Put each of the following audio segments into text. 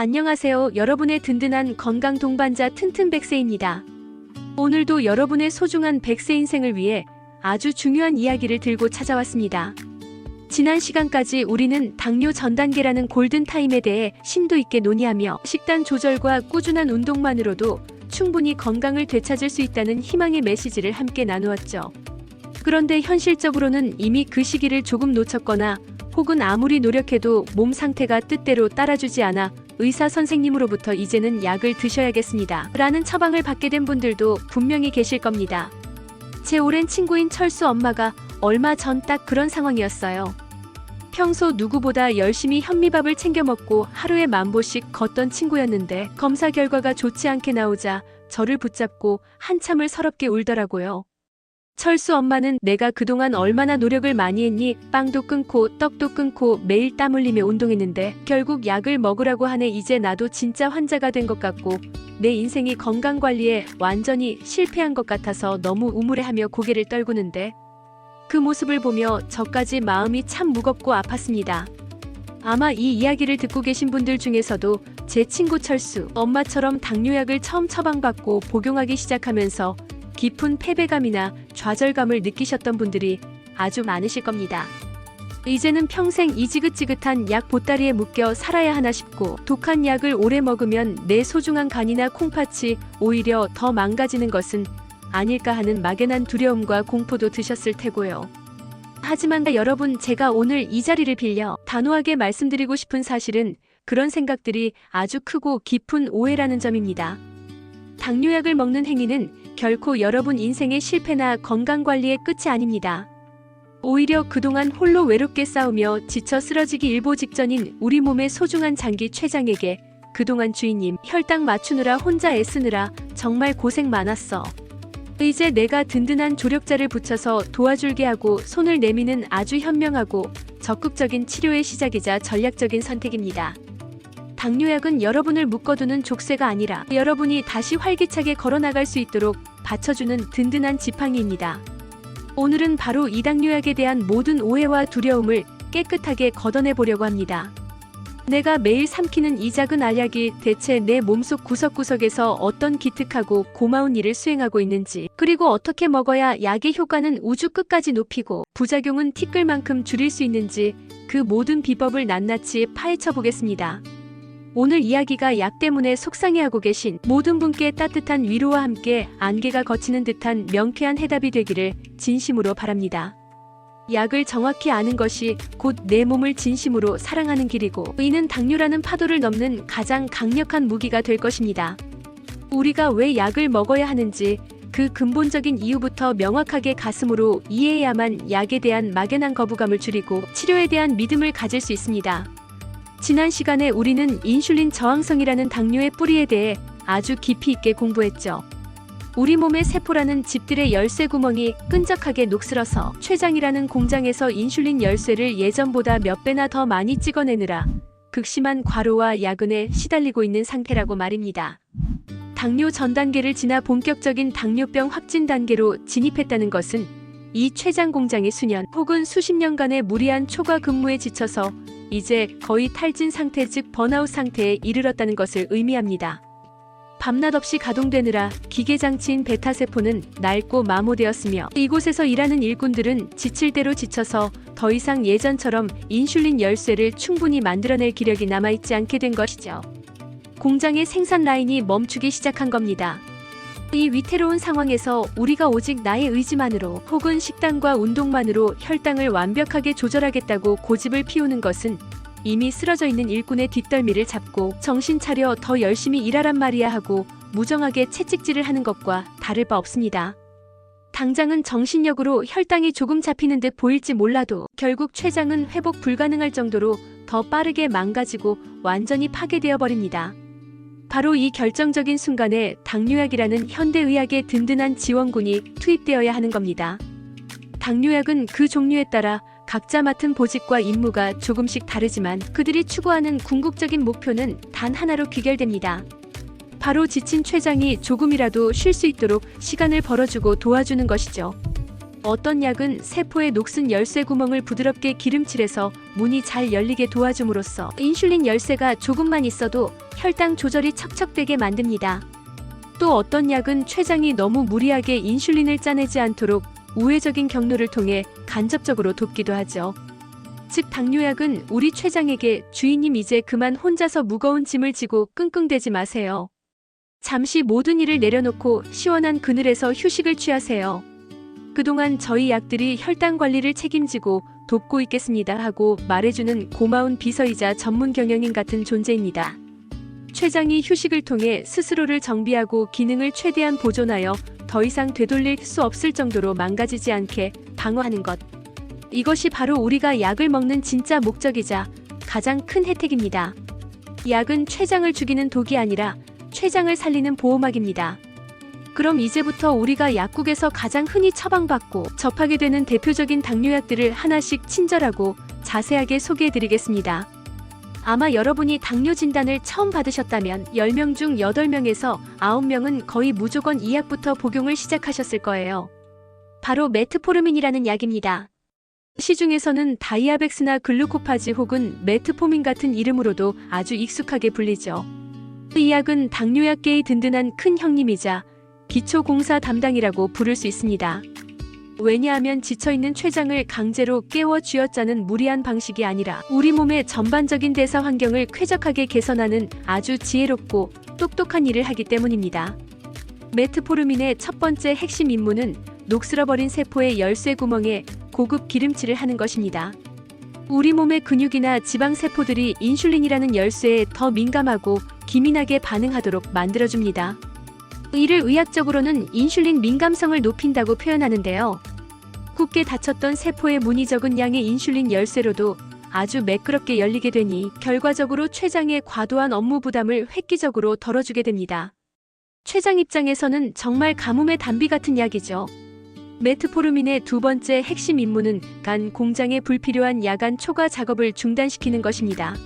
안녕하세요. 여러분의 든든한 건강 동반자 튼튼백세입니다. 오늘도 여러분의 소중한 백세 인생을 위해 아주 중요한 이야기를 들고 찾아왔습니다. 지난 시간까지 우리는 당뇨 전 단계라는 골든타임에 대해 심도 있게 논의하며 식단 조절과 꾸준한 운동만으로도 충분히 건강을 되찾을 수 있다는 희망의 메시지를 함께 나누었죠. 그런데 현실적으로는 이미 그 시기를 조금 놓쳤거나 혹은 아무리 노력해도 몸 상태가 뜻대로 따라주지 않아 의사 선생님으로부터 이제는 약을 드셔야겠습니다 라는 처방을 받게 된 분들도 분명히 계실 겁니다. 제 오랜 친구인 철수 엄마가 얼마 전 딱 그런 상황이었어요. 평소 누구보다 열심히 현미밥을 챙겨 먹고 하루에 10,000보씩 걷던 친구였는데 검사 결과가 좋지 않게 나오자 저를 붙잡고 한참을 서럽게 울더라고요. 철수 엄마는 내가 그동안 얼마나 노력을 많이 했니? 빵도 끊고 떡도 끊고 매일 땀 흘리며 운동했는데 결국 약을 먹으라고 하네. 이제 나도 진짜 환자가 된 것 같고 내 인생이 건강관리에 완전히 실패한 것 같아서 너무 우물해하며 고개를 떨구는데 그 모습을 보며 저까지 마음이 참 무겁고 아팠습니다. 아마 이 이야기를 듣고 계신 분들 중에서도 제 친구 철수 엄마처럼 당뇨약을 처음 처방받고 복용하기 시작하면서 깊은 패배감이나 좌절감을 느끼셨던 분들이 아주 많으실 겁니다. 이제는 평생 이 지긋지긋한 약 보따리에 묶여 살아야 하나 싶고 독한 약을 오래 먹으면 내 소중한 간이나 콩팥이 오히려 더 망가지는 것은 아닐까 하는 막연한 두려움과 공포도 드셨을 테고요. 하지만 여러분, 제가 오늘 이 자리를 빌려 단호하게 말씀드리고 싶은 사실은 그런 생각들이 아주 크고 깊은 오해라는 점입니다. 당뇨약을 먹는 행위는 결코 여러분 인생의 실패나 건강관리의 끝이 아닙니다. 오히려 그동안 홀로 외롭게 싸우며 지쳐 쓰러지기 일보 직전인 우리 몸의 소중한 장기 췌장에게 그동안 주인님 혈당 맞추느라 혼자 애쓰느라 정말 고생 많았어. 이제 내가 든든한 조력자를 붙여서 도와줄게 하고 손을 내미는 아주 현명하고 적극적인 치료의 시작이자 전략적인 선택입니다. 당뇨약은 여러분을 묶어두는 족쇄가 아니라 여러분이 다시 활기차게 걸어나갈 수 있도록 받쳐주는 든든한 지팡이입니다. 오늘은 바로 이 당뇨약에 대한 모든 오해와 두려움을 깨끗하게 걷어내보려고 합니다. 내가 매일 삼키는 이 작은 알약이 대체 내 몸속 구석구석에서 어떤 기특하고 고마운 일을 수행하고 있는지, 그리고 어떻게 먹어야 약의 효과는 우주 끝까지 높이고 부작용은 티끌만큼 줄일 수 있는지 그 모든 비법을 낱낱이 파헤쳐 보겠습니다. 오늘 이야기가 약 때문에 속상해하고 계신 모든 분께 따뜻한 위로와 함께 안개가 걷히는 듯한 명쾌한 해답이 되기를 진심으로 바랍니다. 약을 정확히 아는 것이 곧 내 몸을 진심으로 사랑하는 길이고 이는 당뇨라는 파도를 넘는 가장 강력한 무기가 될 것입니다. 우리가 왜 약을 먹어야 하는지 그 근본적인 이유부터 명확하게 가슴으로 이해해야만 약에 대한 막연한 거부감을 줄이고 치료에 대한 믿음을 가질 수 있습니다. 지난 시간에 우리는 인슐린 저항성이라는 당뇨의 뿌리에 대해 아주 깊이 있게 공부했죠. 우리 몸의 세포라는 집들의 열쇠 구멍이 끈적하게 녹슬어서 췌장이라는 공장에서 인슐린 열쇠를 예전보다 몇 배나 더 많이 찍어내느라 극심한 과로와 야근에 시달리고 있는 상태라고 말입니다. 당뇨 전 단계를 지나 본격적인 당뇨병 확진 단계로 진입했다는 것은 이 췌장 공장이 수년 혹은 수십 년간의 무리한 초과 근무에 지쳐서 이제 거의 탈진 상태 즉 번아웃 상태에 이르렀다는 것을 의미합니다. 밤낮 없이 가동되느라 기계장치인 베타세포는 낡고 마모되었으며 이곳에서 일하는 일꾼들은 지칠 대로 지쳐서 더 이상 예전처럼 인슐린 열쇠를 충분히 만들어낼 기력이 남아있지 않게 된 것이죠. 공장의 생산 라인이 멈추기 시작한 겁니다. 이 위태로운 상황에서 우리가 오직 나의 의지만으로 혹은 식단과 운동만으로 혈당을 완벽하게 조절하겠다고 고집을 피우는 것은 이미 쓰러져 있는 일꾼의 뒷덜미를 잡고 정신 차려 더 열심히 일하란 말이야 하고 무정하게 채찍질을 하는 것과 다를 바 없습니다. 당장은 정신력으로 혈당이 조금 잡히는 듯 보일지 몰라도 결국 췌장은 회복 불가능할 정도로 더 빠르게 망가지고 완전히 파괴되어 버립니다. 바로 이 결정적인 순간에 당뇨약이라는 현대의학의 든든한 지원군이 투입되어야 하는 겁니다. 당뇨약은 그 종류에 따라 각자 맡은 보직과 임무가 조금씩 다르지만 그들이 추구하는 궁극적인 목표는 단 하나로 귀결됩니다. 바로 지친 췌장이 조금이라도 쉴 수 있도록 시간을 벌어주고 도와주는 것이죠. 어떤 약은 세포의 녹슨 열쇠 구멍을 부드럽게 기름칠해서 문이 잘 열리게 도와줌으로써 인슐린 열쇠가 조금만 있어도 혈당 조절이 척척되게 만듭니다. 또 어떤 약은 췌장이 너무 무리하게 인슐린을 짜내지 않도록 우회적인 경로를 통해 간접적으로 돕기도 하죠. 즉 당뇨약은 우리 췌장에게 주인님 이제 그만 혼자서 무거운 짐을 지고 끙끙대지 마세요. 잠시 모든 일을 내려놓고 시원한 그늘에서 휴식을 취하세요. 그동안 저희 약들이 혈당 관리를 책임지고 돕고 있겠습니다 하고 말해주는 고마운 비서이자 전문 경영인 같은 존재입니다. 췌장이 휴식을 통해 스스로를 정비하고 기능을 최대한 보존하여 더 이상 되돌릴 수 없을 정도로 망가지지 않게 방어하는 것. 이것이 바로 우리가 약을 먹는 진짜 목적이자 가장 큰 혜택입니다. 약은 췌장을 죽이는 독이 아니라 췌장을 살리는 보호막입니다. 그럼 이제부터 우리가 약국에서 가장 흔히 처방받고 접하게 되는 대표적인 당뇨약들을 하나씩 친절하고 자세하게 소개해드리겠습니다. 아마 여러분이 당뇨 진단을 처음 받으셨다면 10명 중 8명에서 9명은 거의 무조건 이 약부터 복용을 시작하셨을 거예요. 바로 메트포르민이라는 약입니다. 시중에서는 다이아백스나 글루코파즈 혹은 메트포민 같은 이름으로도 아주 익숙하게 불리죠. 이 약은 당뇨약계의 든든한 큰 형님이자 기초공사 담당이라고 부를 수 있습니다. 왜냐하면 지쳐있는 췌장을 강제로 깨워 쥐어짜는 무리한 방식이 아니라 우리 몸의 전반적인 대사 환경을 쾌적하게 개선하는 아주 지혜롭고 똑똑한 일을 하기 때문입니다. 메트포르민의 첫 번째 핵심 임무는 녹슬어버린 세포의 열쇠 구멍에 고급 기름칠을 하는 것입니다. 우리 몸의 근육이나 지방 세포들이 인슐린이라는 열쇠에 더 민감하고 기민하게 반응하도록 만들어줍니다. 이를 의학적으로는 인슐린 민감성을 높인다고 표현하는데요. 굳게 닫혔던 세포의 문이 적은 양의 인슐린 열쇠로도 아주 매끄럽게 열리게 되니 결과적으로 췌장의 과도한 업무 부담을 획기적으로 덜어주게 됩니다. 췌장 입장에서는 정말 가뭄의 단비 같은 약이죠. 메트포르민의 두 번째 핵심 임무는 간 공장에 불필요한 야간 초과 작업을 중단시키는 것입니다.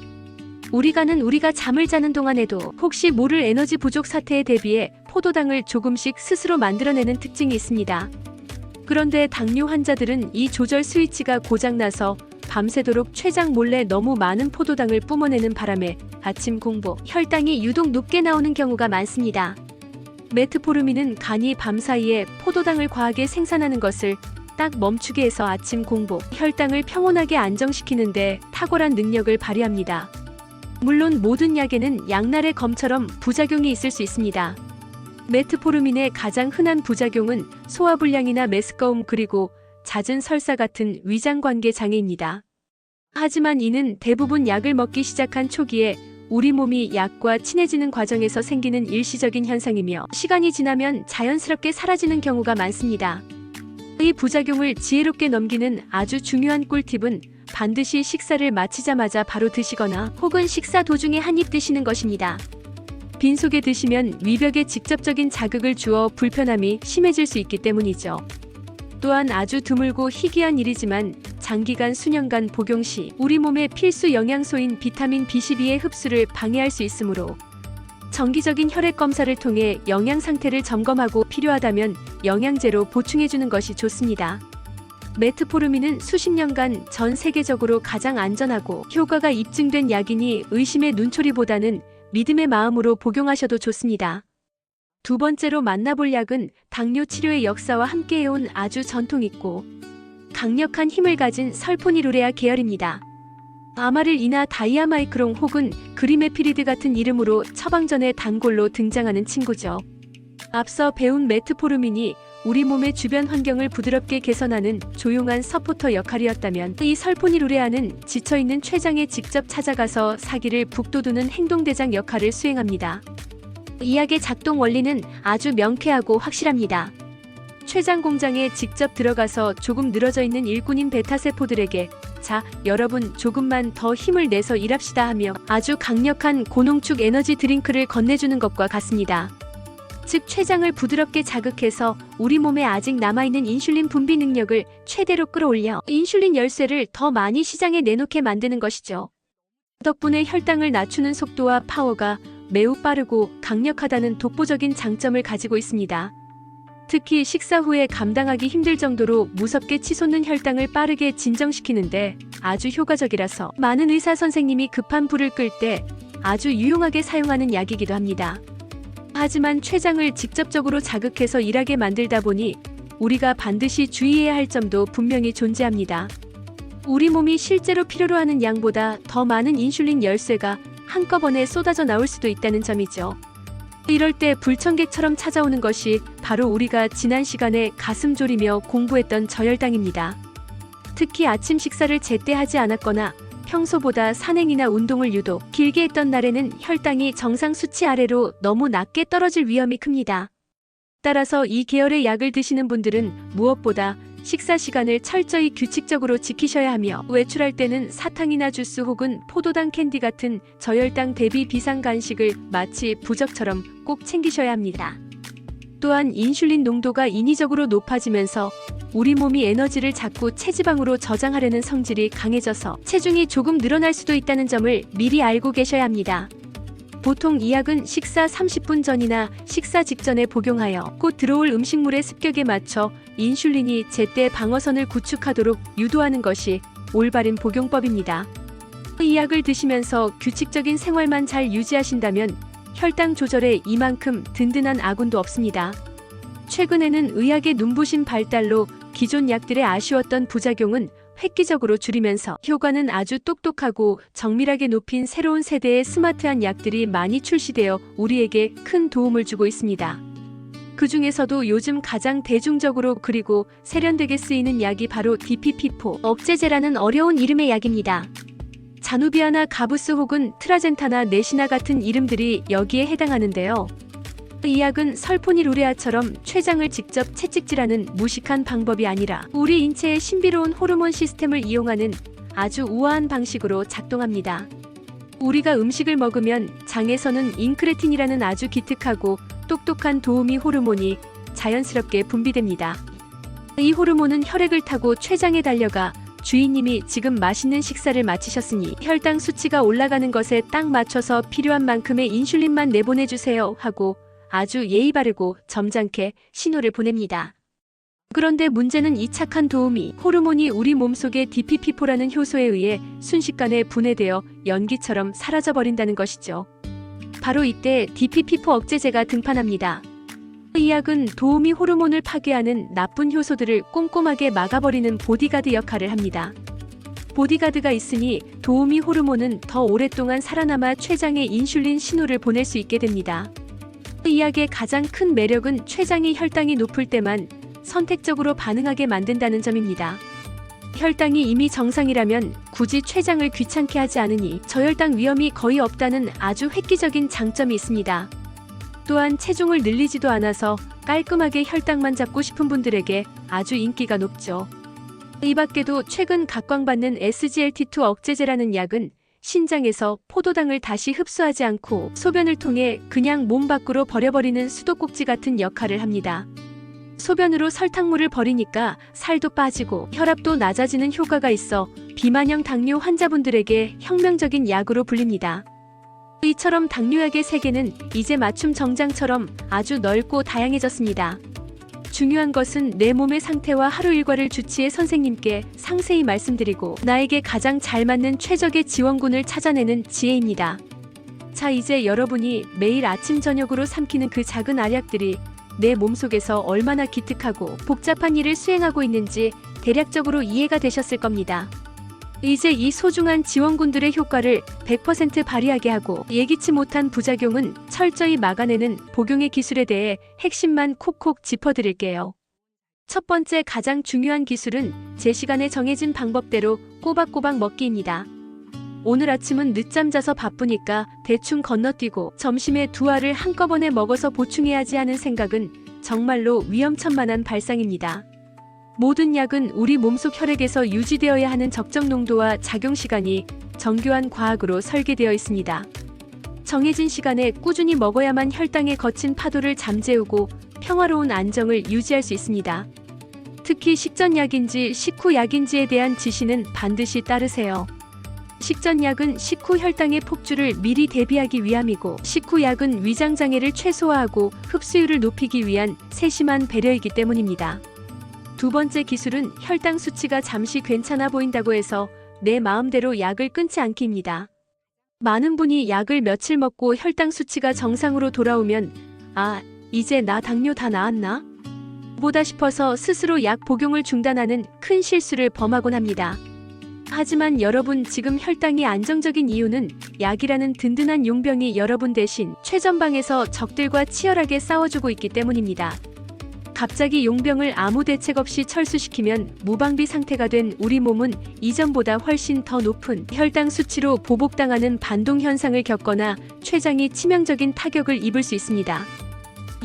우리 간은 우리가 잠을 자는 동안에도 혹시 모를 에너지 부족 사태에 대비해 포도당을 조금씩 스스로 만들어내는 특징이 있습니다. 그런데 당뇨 환자들은 이 조절 스위치가 고장나서 밤새도록 췌장 몰래 너무 많은 포도당을 뿜어내는 바람에 아침 공복, 혈당이 유독 높게 나오는 경우가 많습니다. 메트포르민은 간이 밤사이에 포도당을 과하게 생산하는 것을 딱 멈추게 해서 아침 공복, 혈당을 평온하게 안정시키는데 탁월한 능력을 발휘합니다. 물론 모든 약에는 양날의 검처럼 부작용이 있을 수 있습니다. 메트포르민의 가장 흔한 부작용은 소화불량이나 메스꺼움 그리고 잦은 설사 같은 위장관계 장애입니다. 하지만 이는 대부분 약을 먹기 시작한 초기에 우리 몸이 약과 친해지는 과정에서 생기는 일시적인 현상이며 시간이 지나면 자연스럽게 사라지는 경우가 많습니다. 이 부작용을 지혜롭게 넘기는 아주 중요한 꿀팁은 반드시 식사를 마치자마자 바로 드시거나 혹은 식사 도중에 한 입 드시는 것입니다. 빈속에 드시면 위벽에 직접적인 자극을 주어 불편함이 심해질 수 있기 때문이죠. 또한 아주 드물고 희귀한 일이지만 장기간 수년간 복용 시 우리 몸의 필수 영양소인 비타민 B12의 흡수를 방해할 수 있으므로 정기적인 혈액 검사를 통해 영양 상태를 점검하고 필요하다면 영양제로 보충해주는 것이 좋습니다. 메트포르민은 수십 년간 전 세계적으로 가장 안전하고 효과가 입증된 약이니 의심의 눈초리보다는 믿음의 마음으로 복용하셔도 좋습니다. 두 번째로 만나볼 약은 당뇨 치료의 역사와 함께해온 아주 전통 있고 강력한 힘을 가진 설포니루레아 계열입니다. 아마릴이나 다이아마이크롱 혹은 그리메피리드 같은 이름으로 처방전의 단골로 등장하는 친구죠. 앞서 배운 메트포르민이 우리 몸의 주변 환경을 부드럽게 개선하는 조용한 서포터 역할이었다면 이 설포니루레아는 지쳐있는 췌장에 직접 찾아가서 사기를 북돋우는 행동대장 역할을 수행합니다. 이 약의 작동 원리는 아주 명쾌하고 확실합니다. 췌장 공장에 직접 들어가서 조금 늘어져 있는 일꾼인 베타세포들에게 자, 여러분 조금만 더 힘을 내서 일합시다 하며 아주 강력한 고농축 에너지 드링크를 건네주는 것과 같습니다. 즉 췌장을 부드럽게 자극해서 우리 몸에 아직 남아있는 인슐린 분비 능력을 최대로 끌어올려 인슐린 열쇠를 더 많이 시장에 내놓게 만드는 것이죠. 덕분에 혈당을 낮추는 속도와 파워가 매우 빠르고 강력하다는 독보적인 장점을 가지고 있습니다. 특히 식사 후에 감당하기 힘들 정도로 무섭게 치솟는 혈당을 빠르게 진정시키는데 아주 효과적이라서 많은 의사 선생님이 급한 불을 끌 때 아주 유용하게 사용하는 약이기도 합니다. 하지만 췌장을 직접적으로 자극해서 일하게 만들다 보니 우리가 반드시 주의해야 할 점도 분명히 존재합니다. 우리 몸이 실제로 필요로 하는 양보다 더 많은 인슐린 열쇠가 한꺼번에 쏟아져 나올 수도 있다는 점이죠. 이럴 때 불청객처럼 찾아오는 것이 바로 우리가 지난 시간에 가슴 졸이며 공부했던 저혈당입니다. 특히 아침 식사를 제때 하지 않았거나 평소보다 산행이나 운동을 유독 길게 했던 날에는 혈당이 정상 수치 아래로 너무 낮게 떨어질 위험이 큽니다. 따라서 이 계열의 약을 드시는 분들은 무엇보다 식사 시간을 철저히 규칙적으로 지키셔야 하며 외출할 때는 사탕이나 주스 혹은 포도당 캔디 같은 저혈당 대비 비상 간식을 마치 부적처럼 꼭 챙기셔야 합니다. 또한 인슐린 농도가 인위적으로 높아지면서 우리 몸이 에너지를 자꾸 체지방으로 저장하려는 성질이 강해져서 체중이 조금 늘어날 수도 있다는 점을 미리 알고 계셔야 합니다. 보통 이 약은 식사 30분 전이나 식사 직전에 복용하여 곧 들어올 음식물의 습격에 맞춰 인슐린이 제때 방어선을 구축하도록 유도하는 것이 올바른 복용법입니다. 이 약을 드시면서 규칙적인 생활만 잘 유지하신다면 혈당 조절에 이만큼 든든한 아군도 없습니다. 최근에는 의학의 눈부신 발달로 기존 약들의 아쉬웠던 부작용은 획기적으로 줄이면서 효과는 아주 똑똑하고 정밀하게 높인 새로운 세대의 스마트한 약들이 많이 출시되어 우리에게 큰 도움을 주고 있습니다. 그 중에서도 요즘 가장 대중적으로 그리고 세련되게 쓰이는 약이 바로 DPP-4 억제제라는 어려운 이름의 약입니다. 자누비아나 가부스 혹은 트라젠타나 네시나 같은 이름들이 여기에 해당하는데요. 이 약은 설포니루레아처럼 췌장을 직접 채찍질하는 무식한 방법이 아니라 우리 인체의 신비로운 호르몬 시스템을 이용하는 아주 우아한 방식으로 작동합니다. 우리가 음식을 먹으면 장에서는 인크레틴이라는 아주 기특하고 똑똑한 도우미 호르몬이 자연스럽게 분비됩니다. 이 호르몬은 혈액을 타고 췌장에 달려가 주인님이 지금 맛있는 식사를 마치셨으니 혈당 수치가 올라가는 것에 딱 맞춰서 필요한 만큼의 인슐린만 내보내주세요 하고 아주 예의 바르고 점잖게 신호를 보냅니다. 그런데 문제는 이 착한 도우미 호르몬이 우리 몸속의 DPP-4라는 효소에 의해 순식간에 분해되어 연기처럼 사라져버린다는 것이죠. 바로 이때 DPP-4 억제제가 등판합니다. 이 약은 도우미 호르몬을 파괴하는 나쁜 효소들을 꼼꼼하게 막아버리는 보디가드 역할을 합니다. 보디가드가 있으니 도우미 호르몬은 더 오랫동안 살아남아 췌장에 인슐린 신호를 보낼 수 있게 됩니다. 이 약의 가장 큰 매력은 췌장의 혈당이 높을 때만 선택적으로 반응하게 만든다는 점입니다. 혈당이 이미 정상이라면 굳이 췌장을 귀찮게 하지 않으니 저혈당 위험이 거의 없다는 아주 획기적인 장점이 있습니다. 또한 체중을 늘리지도 않아서 깔끔하게 혈당만 잡고 싶은 분들에게 아주 인기가 높죠. 이 밖에도 최근 각광받는 SGLT2 억제제라는 약은 신장에서 포도당을 다시 흡수하지 않고 소변을 통해 그냥 몸 밖으로 버려버리는 수도꼭지 같은 역할을 합니다. 소변으로 설탕물을 버리니까 살도 빠지고 혈압도 낮아지는 효과가 있어 비만형 당뇨 환자분들에게 혁명적인 약으로 불립니다. 이처럼 당뇨약의 세계는 이제 맞춤 정장처럼 아주 넓고 다양해졌습니다. 중요한 것은 내 몸의 상태와 하루 일과를 주치해 선생님께 상세히 말씀드리고 나에게 가장 잘 맞는 최적의 지원군을 찾아내는 지혜입니다. 자, 이제 여러분이 매일 아침 저녁으로 삼키는 그 작은 알약들이 내 몸속에서 얼마나 기특하고 복잡한 일을 수행하고 있는지 대략적으로 이해가 되셨을 겁니다. 이제 이 소중한 지원군들의 효과를 100% 발휘하게 하고 예기치 못한 부작용은 철저히 막아내는 복용의 기술에 대해 핵심만 콕콕 짚어드릴게요. 첫 번째 가장 중요한 기술은 제 시간에 정해진 방법대로 꼬박꼬박 먹기입니다. 오늘 아침은 늦잠 자서 바쁘니까 대충 건너뛰고 점심에 두 알을 한꺼번에 먹어서 보충해야지 하는 생각은 정말로 위험천만한 발상입니다. 모든 약은 우리 몸속 혈액에서 유지되어야 하는 적정 농도와 작용 시간이 정교한 과학으로 설계되어 있습니다. 정해진 시간에 꾸준히 먹어야만 혈당의 거친 파도를 잠재우고 평화로운 안정을 유지할 수 있습니다. 특히 식전약인지 식후약인지에 대한 지시는 반드시 따르세요. 식전약은 식후 혈당의 폭주를 미리 대비하기 위함이고, 식후 약은 위장장애를 최소화하고 흡수율을 높이기 위한 세심한 배려이기 때문입니다. 두 번째 기술은 혈당 수치가 잠시 괜찮아 보인다고 해서 내 마음대로 약을 끊지 않기입니다. 많은 분이 약을 며칠 먹고 혈당 수치가 정상으로 돌아오면 이제 나 당뇨 다 나았나? 보다 싶어서 스스로 약 복용을 중단하는 큰 실수를 범하곤 합니다. 하지만 여러분, 지금 혈당이 안정적인 이유는 약이라는 든든한 용병이 여러분 대신 최전방에서 적들과 치열하게 싸워주고 있기 때문입니다. 갑자기 용병을 아무 대책 없이 철수시키면 무방비 상태가 된 우리 몸은 이전보다 훨씬 더 높은 혈당 수치로 보복당하는 반동 현상을 겪거나 췌장이 치명적인 타격을 입을 수 있습니다.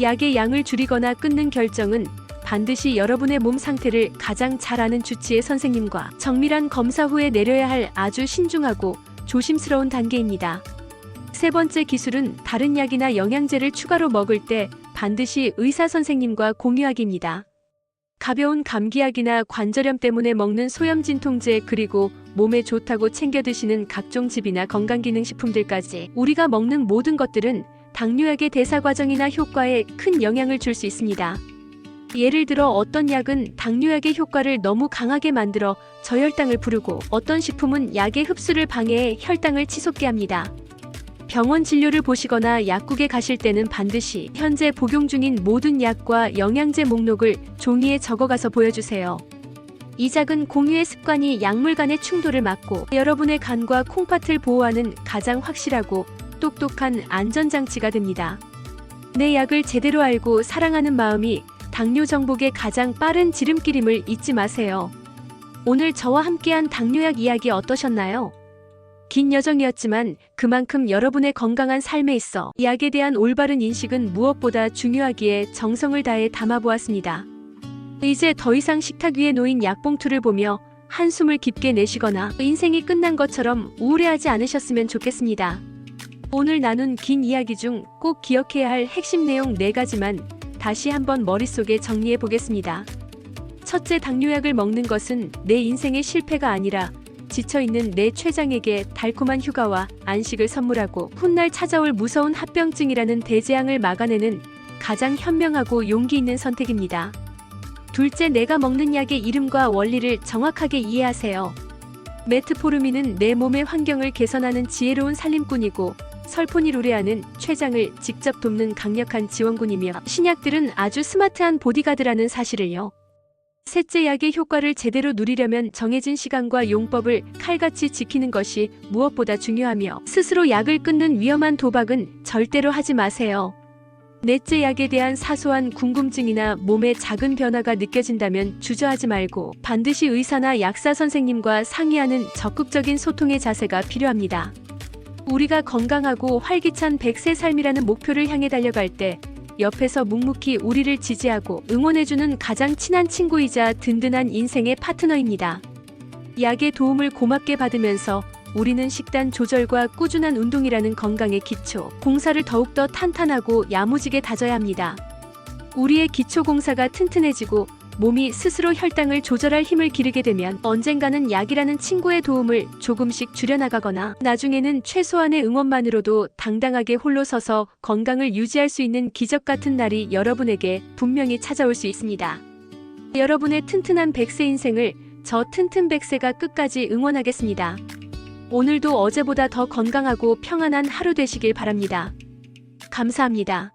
약의 양을 줄이거나 끊는 결정은 반드시 여러분의 몸 상태를 가장 잘 아는 주치의 선생님과 정밀한 검사 후에 내려야 할 아주 신중하고 조심스러운 단계입니다. 세 번째 기술은 다른 약이나 영양제를 추가로 먹을 때 반드시 의사 선생님과 공유하기입니다. 가벼운 감기약이나 관절염 때문에 먹는 소염진통제, 그리고 몸에 좋다고 챙겨 드시는 각종 즙이나 건강기능식품들까지 우리가 먹는 모든 것들은 당뇨약의 대사 과정이나 효과에 큰 영향을 줄 수 있습니다. 예를 들어 어떤 약은 당뇨약의 효과를 너무 강하게 만들어 저혈당을 부르고, 어떤 식품은 약의 흡수를 방해해 혈당을 치솟게 합니다. 병원 진료를 보시거나 약국에 가실 때는 반드시 현재 복용 중인 모든 약과 영양제 목록을 종이에 적어가서 보여주세요. 이 작은 공유의 습관이 약물 간의 충돌을 막고 여러분의 간과 콩팥을 보호하는 가장 확실하고 똑똑한 안전장치가 됩니다. 내 약을 제대로 알고 사랑하는 마음이 당뇨 정복의 가장 빠른 지름길임을 잊지 마세요. 오늘 저와 함께한 당뇨약 이야기 어떠셨나요? 긴 여정이었지만 그만큼 여러분의 건강한 삶에 있어 약에 대한 올바른 인식은 무엇보다 중요하기에 정성을 다해 담아보았습니다. 이제 더 이상 식탁 위에 놓인 약봉투를 보며 한숨을 깊게 내쉬거나 인생이 끝난 것처럼 우울해하지 않으셨으면 좋겠습니다. 오늘 나눈 긴 이야기 중 꼭 기억해야 할 핵심 내용 4가지만 다시 한번 머릿속에 정리해 보겠습니다. 첫째, 당뇨약을 먹는 것은 내 인생의 실패가 아니라 지쳐있는 내 췌장에게 달콤한 휴가와 안식을 선물하고 훗날 찾아올 무서운 합병증이라는 대재앙을 막아내는 가장 현명하고 용기 있는 선택입니다. 둘째, 내가 먹는 약의 이름과 원리를 정확하게 이해하세요. 메트포르민은 내 몸의 환경을 개선하는 지혜로운 살림꾼이고, 설포니루레아는 췌장을 직접 돕는 강력한 지원군이며, 신약들은 아주 스마트한 보디가드라는 사실을요. 셋째, 약의 효과를 제대로 누리려면 정해진 시간과 용법을 칼같이 지키는 것이 무엇보다 중요하며, 스스로 약을 끊는 위험한 도박은 절대로 하지 마세요. 넷째, 약에 대한 사소한 궁금증이나 몸의 작은 변화가 느껴진다면 주저하지 말고 반드시 의사나 약사 선생님과 상의하는 적극적인 소통의 자세가 필요합니다. 우리가 건강하고 활기찬 100세 삶이라는 목표를 향해 달려갈 때 옆에서 묵묵히 우리를 지지하고 응원해주는 가장 친한 친구이자 든든한 인생의 파트너입니다. 약의 도움을 고맙게 받으면서 우리는 식단 조절과 꾸준한 운동이라는 건강의 기초 공사를 더욱더 탄탄하고 야무지게 다져야 합니다. 우리의 기초 공사가 튼튼해지고 몸이 스스로 혈당을 조절할 힘을 기르게 되면 언젠가는 약이라는 친구의 도움을 조금씩 줄여나가거나, 나중에는 최소한의 응원만으로도 당당하게 홀로 서서 건강을 유지할 수 있는 기적 같은 날이 여러분에게 분명히 찾아올 수 있습니다. 여러분의 튼튼한 100세 인생을 저 튼튼 100세가 끝까지 응원하겠습니다. 오늘도 어제보다 더 건강하고 평안한 하루 되시길 바랍니다. 감사합니다.